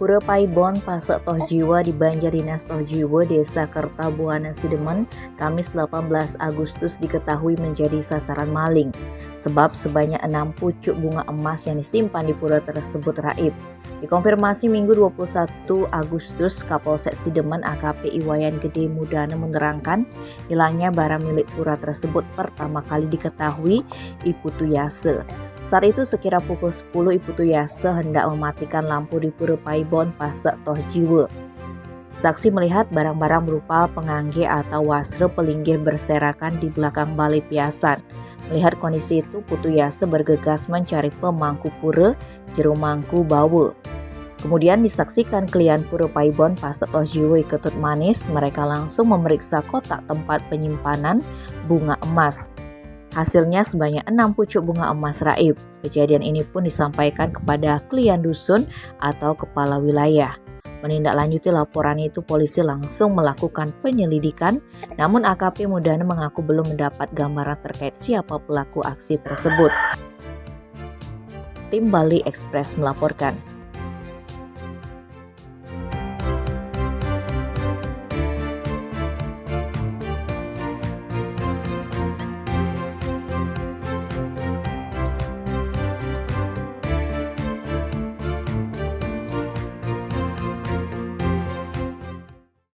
Pura Paibon, Pasek Toh Jiwa di Banjar Dinas Toh Jiwa, Desa Kertabuana Sidemen, Kamis 18 Agustus diketahui menjadi sasaran maling. Sebab sebanyak 6 pucuk bunga emas yang disimpan di pura tersebut raib. Dikonfirmasi Minggu 21 Agustus, Kapolsek Sidemen AKP Iwayan Gede Mudana menerangkan hilangnya barang milik pura tersebut pertama kali diketahui Ibu Tuyase. Saat itu sekira pukul 10 Ibu Tuyase hendak mematikan lampu di Pura Paibon, Pasek Toh Jiwa. Saksi melihat barang-barang berupa pengangge atau wasre pelinggih berserakan di belakang balai piasan. Melihat kondisi itu, Putu Yase bergegas mencari pemangku pura jero mangku bawa. Kemudian disaksikan klien Pura Paibon Pasek Toh Jiwa Ketut Manis, mereka langsung memeriksa kotak tempat penyimpanan bunga emas. Hasilnya sebanyak 6 pucuk bunga emas raib. Kejadian ini pun disampaikan kepada klien dusun atau kepala wilayah. Menindaklanjuti laporan itu, polisi langsung melakukan penyelidikan. Namun AKP Mudana mengaku belum mendapat gambaran terkait siapa pelaku aksi tersebut. Tim Bali Express melaporkan.